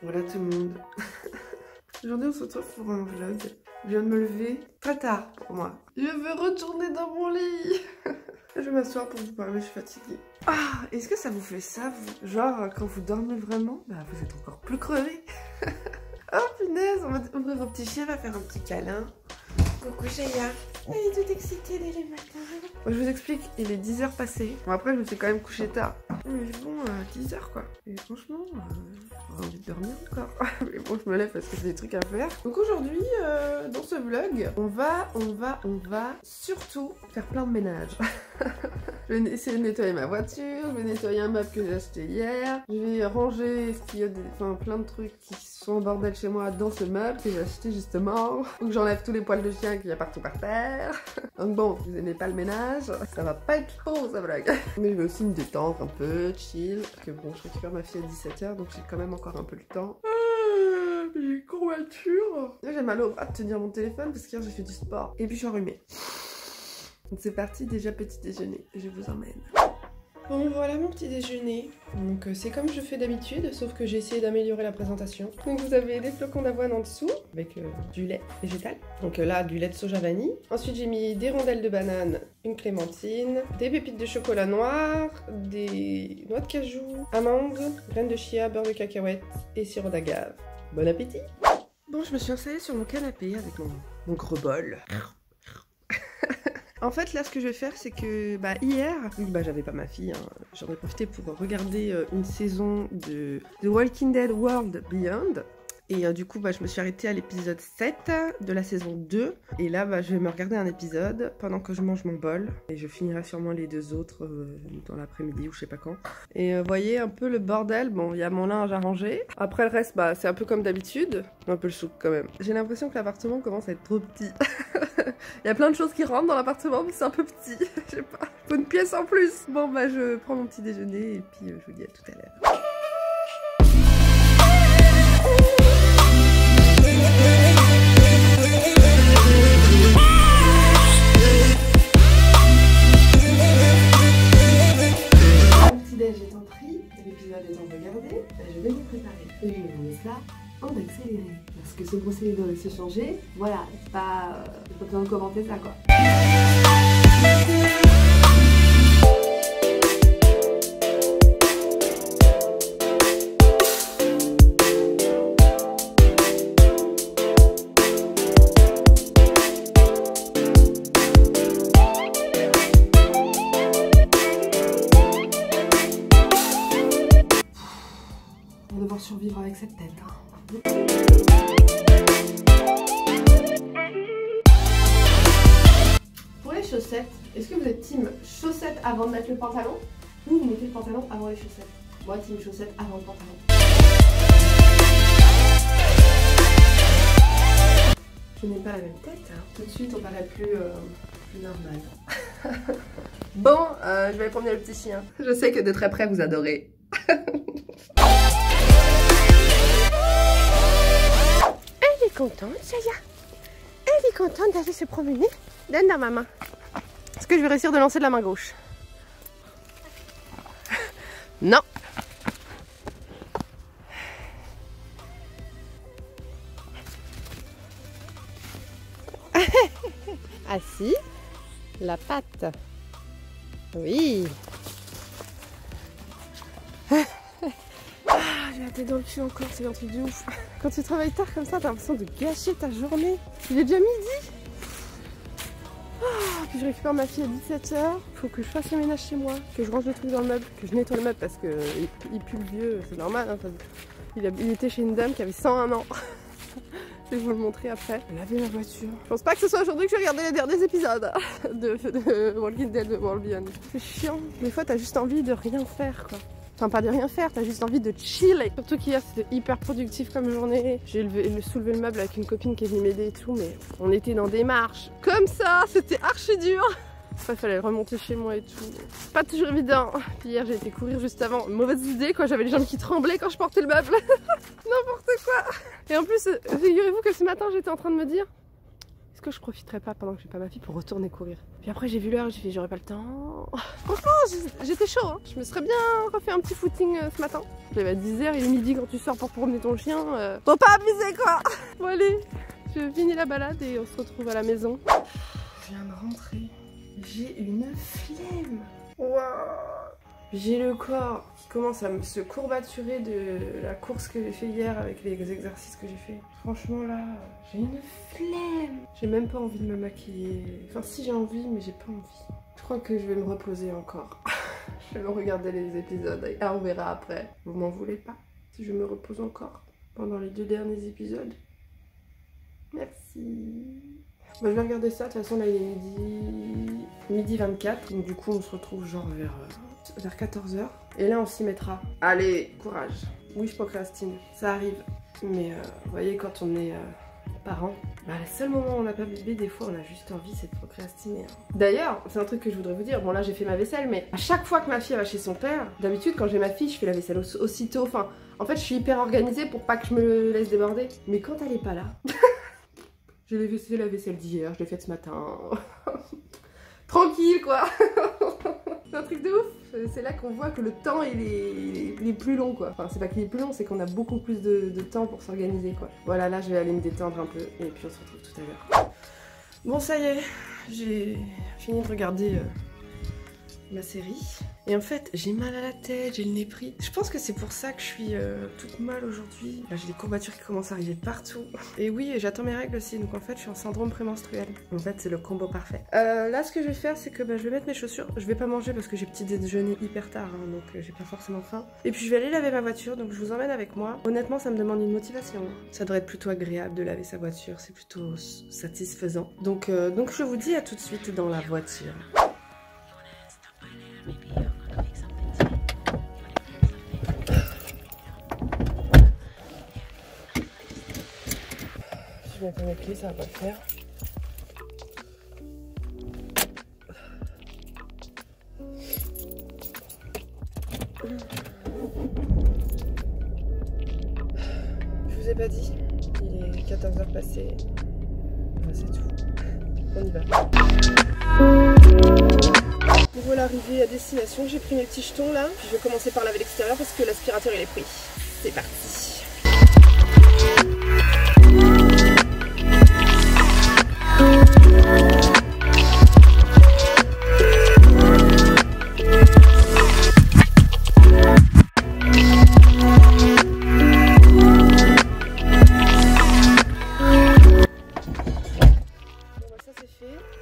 Voilà tout le monde. Aujourd'hui on se retrouve pour un vlog. Je viens de me lever très tard pour moi. Je veux retourner dans mon lit. Je vais m'asseoir pour vous parler, je suis fatiguée. Ah, est-ce que ça vous fait ça, vous? Genre quand vous dormez vraiment, bah vous êtes encore plus crevé. Oh punaise, on va ouvrir un petit chien, on va faire un petit câlin. Coucou Chaya. Elle est toute excitée dès le matin. Bon, je vous explique, il est 10h passé. Bon après je me suis quand même couchée tard. Mais bon, 10h quoi. Et franchement, j'ai envie de dormir encore. Mais bon, je me lève parce que j'ai des trucs à faire. Donc aujourd'hui, dans ce vlog, on va surtout faire plein de ménage. Je vais essayer de nettoyer ma voiture, je vais nettoyer un meuble que j'ai acheté hier. Je vais ranger ce qu'il y a plein de trucs qui sont en bordel chez moi dans ce meuble que j'ai acheté justement. Faut que j'enlève tous les poils de chien qu'il y a partout par terre. Donc bon, vous n'aimez pas le ménage, ça va pas être beau ça vlog. Mais je vais aussi me détendre un peu, chill. Parce que bon, je récupère ma fille à 17h, donc j'ai quand même encore un peu le temps. J'ai une courbature. Là j'ai mal au bras de tenir mon téléphone parce qu'hier j'ai fait du sport. Et puis je suis enrhumée. Donc c'est parti, déjà petit déjeuner, je vous emmène. Bon voilà mon petit déjeuner. Donc c'est comme je fais d'habitude, sauf que j'ai essayé d'améliorer la présentation. Donc vous avez des flocons d'avoine en dessous, avec du lait végétal. Donc là, du lait de soja vanille. Ensuite j'ai mis des rondelles de banane, une clémentine, des pépites de chocolat noir, des noix de cajou, amandes, graines de chia, beurre de cacahuète et sirop d'agave. Bon appétit! Bon, je me suis installée sur mon canapé avec mon gros bol. En fait, là, ce que je vais faire, c'est que hier, vu que j'avais pas ma fille, hein, j'en ai profité pour regarder une saison de The Walking Dead World Beyond. Et du coup, je me suis arrêtée à l'épisode 7 de la saison 2. Et là, je vais me regarder un épisode pendant que je mange mon bol. Et je finirai sûrement les deux autres dans l'après-midi ou je sais pas quand. Et vous voyez un peu le bordel. Bon, il y a mon linge à ranger. Après, le reste, c'est un peu comme d'habitude. Un peu le souk quand même. J'ai l'impression que l'appartement commence à être trop petit. Il y a plein de choses qui rentrent dans l'appartement, mais c'est un peu petit. Je sais pas. Faut une pièce en plus. Bon, je prends mon petit déjeuner et puis je vous dis à tout à l'heure. Je vais vous préparer et je vous laisse là en accéléré parce que se brosser les dents et se changer, voilà, pas besoin de commenter ça quoi. On va devoir survivre avec cette tête. Hein. Pour les chaussettes, est-ce que vous êtes team chaussettes avant de mettre le pantalon ou vous mettez le pantalon avant les chaussettes? Moi, team chaussettes avant le pantalon. Je n'ai pas la même tête. Hein. Tout de suite, on paraît plus normal. Bon, je vais promener le petit chien. Je sais que de très près, vous adorez. Elle est contente, Chaya. Elle est contente d'aller se promener. Donne dans ma main. Est-ce que je vais réussir de lancer de la main gauche? Non. Assis. La patte. Oui. J'ai la tête dans le cul encore, c'est un truc de ouf. Quand tu travailles tard comme ça, t'as l'impression de gâcher ta journée. Il est déjà midi. Puis je récupère ma fille à 17h. Faut que je fasse le ménage chez moi, que je range le truc dans le meuble, que je nettoie le meuble parce qu'il pue le vieux, c'est normal. Hein, il était chez une dame qui avait 101 ans. Je vais vous le montrer après. Laver la voiture. Je pense pas que ce soit aujourd'hui que je vais regarder les derniers épisodes de Walking Dead World Beyond. C'est chiant. Des fois, t'as juste envie de rien faire, quoi. Enfin, pas de rien faire, t'as juste envie de chiller. Surtout qu'hier, c'était hyper productif comme journée. J'ai soulevé le meuble avec une copine qui est venue m'aider et tout, mais on était dans des marches. Comme ça, c'était archi dur. Après, il fallait remonter chez moi et tout. Pas toujours évident. Puis hier, j'ai été courir juste avant. Mauvaise idée, quoi. J'avais les jambes qui tremblaient quand je portais le meuble. N'importe quoi. Et en plus, figurez-vous que ce matin, j'étais en train de me dire, que je profiterais pas pendant que j'ai pas ma fille pour retourner courir? Puis après j'ai vu l'heure, j'ai fait j'aurais pas le temps. Franchement j'étais chaud, hein. Je me serais bien refait un petit footing ce matin. J'avais à 10h, il est midi quand tu sors pour promener ton chien. Faut pas abuser quoi. Bon allez, je finis la balade et on se retrouve à la maison. Je viens de rentrer. J'ai une flemme. Waouh. J'ai le corps qui commence à se courbaturer de la course que j'ai fait hier avec les exercices que j'ai fait. Franchement là, j'ai une flemme. J'ai même pas envie de me maquiller. Enfin si j'ai envie, mais j'ai pas envie. Je crois que je vais me reposer encore. Je vais me regarder les épisodes et on verra après. Vous m'en voulez pas si je me repose encore pendant les 2 derniers épisodes? Merci. Bah, je vais regarder ça, de toute façon là il est midi 24, donc du coup on se retrouve genre vers 14h. Et là on s'y mettra. Allez, courage. Oui je procrastine, ça arrive. Mais vous voyez quand on est parent, bah, le seul moment où on n'a pas bébé, des fois on a juste envie c'est de procrastiner. Hein. D'ailleurs, c'est un truc que je voudrais vous dire, bon là j'ai fait ma vaisselle, mais à chaque fois que ma fille va chez son père, d'habitude quand j'ai ma fille je fais la vaisselle aussitôt, enfin en fait je suis hyper organisée pour pas que je me laisse déborder. Mais quand elle est pas là... J'ai laissé la vaisselle d'hier, je l'ai faite ce matin. Tranquille quoi. C'est un truc de ouf. C'est là qu'on voit que le temps il est plus long quoi. Enfin c'est pas qu'il est plus long, c'est qu'on a beaucoup plus de temps pour s'organiser quoi. Voilà, là je vais aller me détendre un peu et puis on se retrouve tout à l'heure. Bon ça y est, j'ai fini de regarder ma série. Et en fait, j'ai mal à la tête, j'ai le nez pris. Je pense que c'est pour ça que je suis toute mal aujourd'hui. J'ai des courbatures qui commencent à arriver partout. Et oui, j'attends mes règles aussi. Donc en fait, je suis en syndrome prémenstruel. En fait, c'est le combo parfait. Là, ce que je vais faire, c'est que je vais mettre mes chaussures. Je vais pas manger parce que j'ai petit déjeuner hyper tard. Hein, donc j'ai pas forcément faim. Et puis je vais aller laver ma voiture. Donc je vous emmène avec moi. Honnêtement, ça me demande une motivation. Ça devrait être plutôt agréable de laver sa voiture. C'est plutôt satisfaisant. Donc je vous dis à tout de suite dans la voiture. Je vais mettre mes clés, ça va pas le faire. Je vous ai pas dit, il est 14h passé. Bah, c'est tout. On y va. Nous voilà arrivés à destination. J'ai pris mes petits jetons là. Puis je vais commencer par laver l'extérieur parce que l'aspirateur il est pris. C'est parti.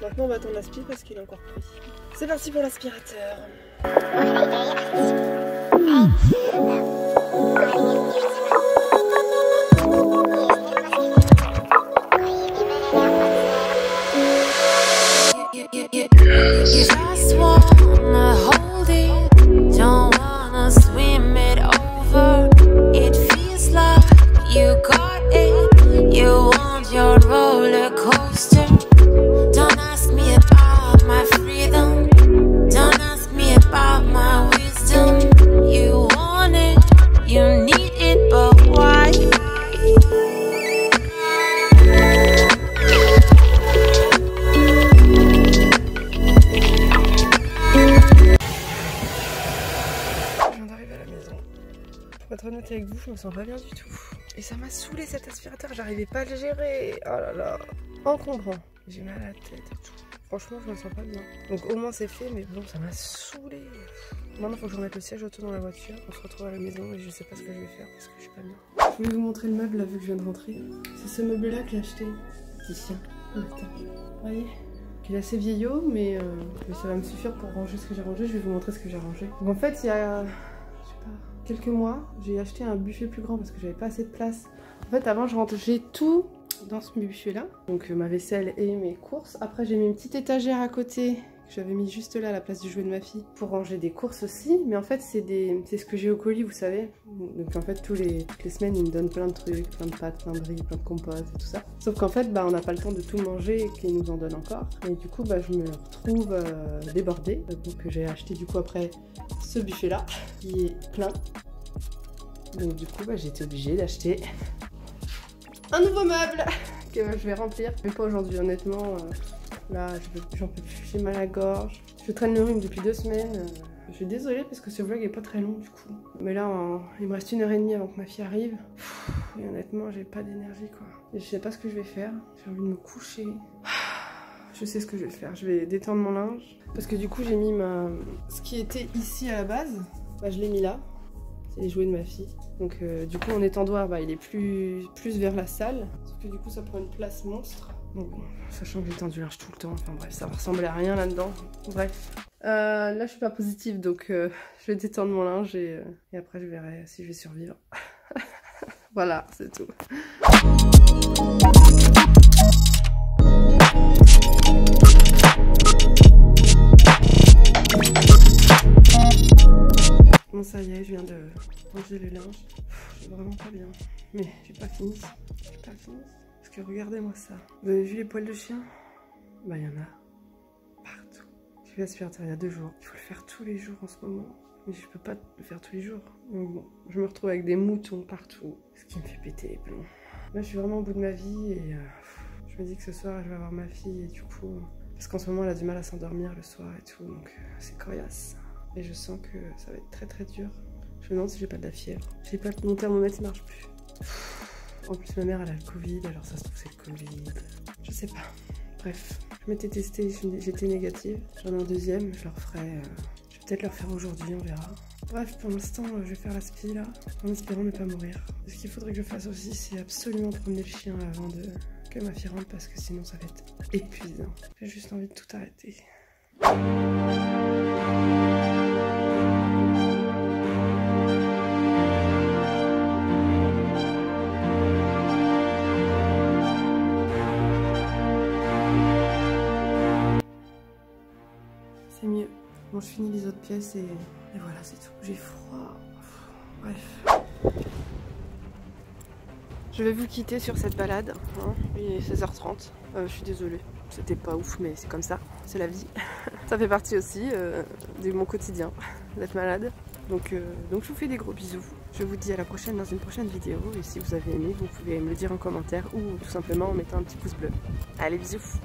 Maintenant on va attendre l'aspi parce qu'il est encore pris. C'est parti pour l'aspirateur. Pour être honnête avec vous, je me sens pas bien du tout. Et ça m'a saoulé cet aspirateur, j'arrivais pas à le gérer. Oh là là, encombrant. J'ai mal à la tête et tout. Franchement, je me sens pas bien. Donc au moins c'est fait, mais bon, ça m'a saoulé. Maintenant, il faut que je remette le siège auto dans la voiture. On se retrouve à la maison et je sais pas ce que je vais faire parce que je suis pas bien. Je vais vous montrer le meuble là, vu que je viens de rentrer. C'est ce meuble-là que j'ai acheté. Petit chien. Vous voyez ? Il est assez vieillot, mais ça va me suffire pour ranger ce que j'ai rangé. Je vais vous montrer ce que j'ai rangé. Donc en fait, il y a, je sais pas, quelques mois, j'ai acheté un buffet plus grand parce que j'avais pas assez de place. En fait, avant, je rangeais tout dans ce buffet là, donc ma vaisselle et mes courses. Après, j'ai mis une petite étagère à côté que j'avais mis juste là à la place du jouet de ma fille pour ranger des courses aussi. Mais en fait, c'est ce que j'ai au colis, vous savez. Donc en fait, toutes les semaines, ils me donnent plein de trucs, plein de pâtes, plein de riz, plein de compotes et tout ça. Sauf qu'en fait, on n'a pas le temps de tout manger et qu'ils nous en donnent encore. Et du coup, je me retrouve débordée. Donc j'ai acheté du coup après ce buffet là qui est plein. Donc du coup, j'ai été obligée d'acheter un nouveau meuble que je vais remplir. Mais pas aujourd'hui, honnêtement. Là, j'en peux plus, j'ai mal à la gorge. Je traîne le rhume depuis 2 semaines. Je suis désolée parce que ce vlog est pas très long du coup. Mais là, il me reste 1h30 avant que ma fille arrive. Et honnêtement, j'ai pas d'énergie quoi. Et je sais pas ce que je vais faire. J'ai envie de me coucher. Je sais ce que je vais faire. Je vais détendre mon linge. Parce que du coup, j'ai mis ce qui était ici à la base. Bah, je l'ai mis là. C'est les jouets de ma fille. Donc du coup, en étendoir, bah, il est plus vers la salle. Sauf que du coup, ça prend une place monstre. Donc bon, sachant que j'ai tendu l'arche tout le temps. Enfin bref, ça ressemble à rien là-dedans. Bref. Là, je suis pas positive, donc je vais détendre mon linge et après, je verrai si je vais survivre. Voilà, c'est tout. Bon, ça y est, je viens de ranger le linge. Je suis vraiment pas bien. Mais j'ai pas fini. J'ai pas fini. Parce que regardez-moi ça. Vous avez vu les poils de chien? Bah, il y en a partout. Je vais l'aspirateur il y a 2 jours. Il faut le faire tous les jours en ce moment. Mais je peux pas le faire tous les jours. Donc bon, je me retrouve avec des moutons partout. Ce qui me fait péter les plombs. Là, je suis vraiment au bout de ma vie et je me dis que ce soir, je vais avoir ma fille et du coup... Parce qu'en ce moment, elle a du mal à s'endormir le soir et tout. Donc c'est coriace. Et je sens que ça va être très très dur. Je me demande si j'ai pas de la fièvre. J'ai pas mon thermomètre, il marche plus. En plus, ma mère, elle a le Covid, alors ça se trouve, c'est le Covid. Je sais pas. Bref, je m'étais testée, j'étais négative. J'en ai un deuxième, je leur ferai... Je vais peut-être leur faire aujourd'hui, on verra. Bref, pour l'instant, je vais faire la spi là, en espérant ne pas mourir. Ce qu'il faudrait que je fasse aussi, c'est absolument promener le chien avant que ma fille rentre, parce que sinon ça va être épuisant. J'ai juste envie de tout arrêter. C'est mieux. Bon, je finis les autres pièces et voilà, c'est tout. J'ai froid. Bref. Je vais vous quitter sur cette balade. Hein. Il est 16h30. Je suis désolée. C'était pas ouf, mais c'est comme ça. C'est la vie. Ça fait partie aussi de mon quotidien, d'être malade. Donc je vous fais des gros bisous. Je vous dis à la prochaine dans une prochaine vidéo. Et si vous avez aimé, vous pouvez me le dire en commentaire ou tout simplement en mettant un petit pouce bleu. Allez, bisous!